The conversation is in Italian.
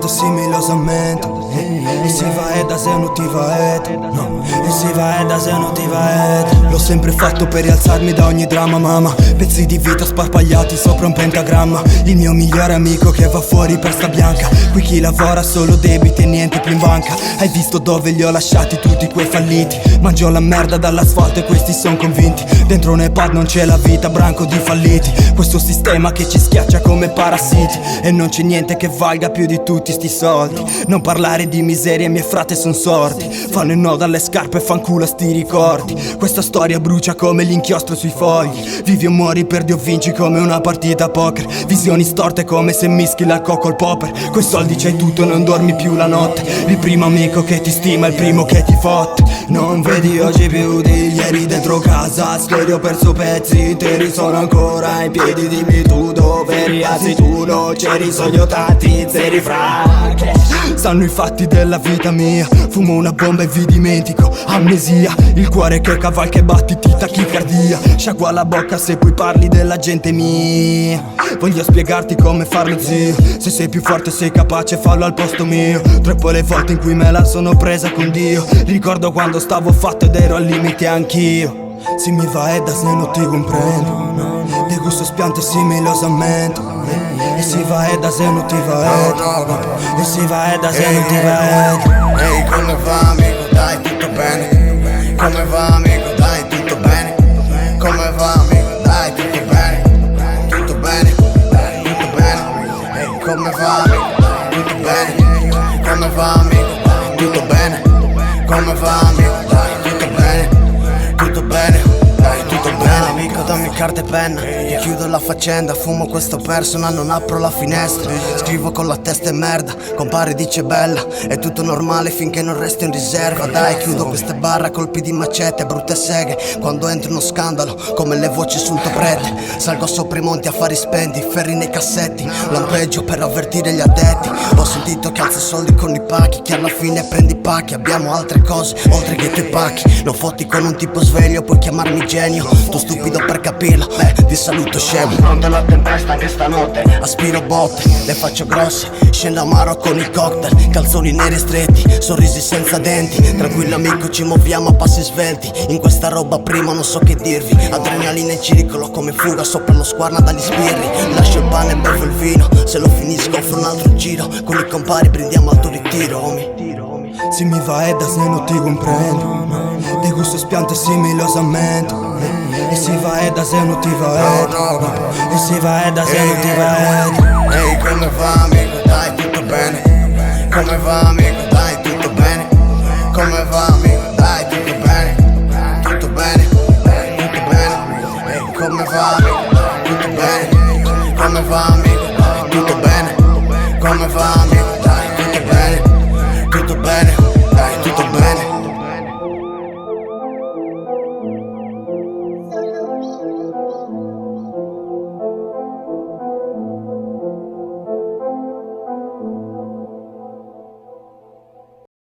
spianto similosamente. E si va e da se non ti va no. E si va e da se non ti va l'ho sempre fatto per rialzarmi da ogni dramma, mamma. Pezzi di vita sparpagliati sopra un pentagramma. Il mio migliore amico che va fuori per sta bianca. Qui chi lavora solo debiti e niente più in banca. Hai visto dove li ho lasciati tutti quei falliti? Mangio la merda dall'asfalto e questi son convinti. Dentro un iPad non c'è la vita, branco di falliti. Questo sistema che ci schiaccia come parassiti. E non c'è niente che valga più di tutti sti soldi. Non parlare di miseria, i miei frate son sordi. Fanno il nodo alle scarpe e fanculo a sti ricordi. Questa storia brucia come l'inchiostro sui fogli. Vivi o muori, perdi o vinci come una partita a poker. Visioni storte come se mischi l'alcol col popper. Coi soldi c'hai tutto e non dormi più la notte. Il primo amico che ti stima, il primo che ti fotte. Non vedi oggi più di ieri dentro casa. Stereo ho perso pezzi interi, sono ancora in piedi. Dimmi tu dove eri, se tu non c'eri. Sogno tanti zeri fra. Sanno i fatti della vita mia. Fumo una bomba e vi dimentico. Amnesia, il cuore che cavalca e battiti tachicardia. Sciagua la bocca se poi parli della gente mia. Voglio spiegarti come farlo, zio. Se sei più forte sei capace, fallo al posto mio. Troppo le volte in cui me la sono presa con Dio. Ricordo quando stavo fatto ed ero al limite anch'io. Si mi va e da se non ti comprendo. De gusto spianto similosamente. E si va e da se non ti va. E si va e da se non ti va. Ehi, come va amico? Dai, tutto bene? Come va amico? Dai, tutto bene? Come va amico? Dai, tutto bene? Tutto bene? Tutto bene? Ehi, come va amico? Tutto bene? Come va amico? Tutto bene? Come va amico? Dai, tutto bene? Tutto bene? Dai, tutto bene? Amico, dammi carta e penna. Io chiudo la faccenda, fumo questo personal, non apro la finestra. Scrivo con la testa e merda, compare dice bella. È tutto normale finché non resto in riserva. Dai, chiudo queste barre a colpi di macete, brutte seghe. Quando entro uno scandalo, come le voci sul toprete. Salgo sopra i monti a fari spenti, ferri nei cassetti. Lampeggio per avvertire gli addetti. Ho sentito che alzo soldi con i pacchi, che alla fine prendi pacchi. Abbiamo altre cose, oltre che i tuoi pacchi. Non fotti con un tipo sveglio, puoi chiamarmi genio. Tu stupido per capirlo, ti saluto scemo. Pronta la tempesta anche stanotte. Aspiro botte, le faccio grosse. Scendo amaro con i cocktail. Calzoni neri stretti, sorrisi senza denti. Tranquillo amico, ci muoviamo a passi svelti. In questa roba prima non so che dirvi. Adrenalina in circolo come fuga sopra lo sguardo dagli spirri. Lascio il pane e bevo il vino. Se lo finisco offro un altro giro. Con i compari prendiamo alto ritiro, homie. Si mi va e da se non ti comprendo. De gusto spianto similosamente. E si va e da se non ti va. E si va e da se non ti va. Ehi, come va amico? Dai, tutto bene? Come va amico? Dai, tutto bene? Come va amico? Dai, tutto bene? Tutto bene? Tutto bene? Ehi, come va amico? Tutto bene? Come va amico? Tutto bene? Come va amico? Dai, tutto bene? Tutto bene? Dai, tutto bene?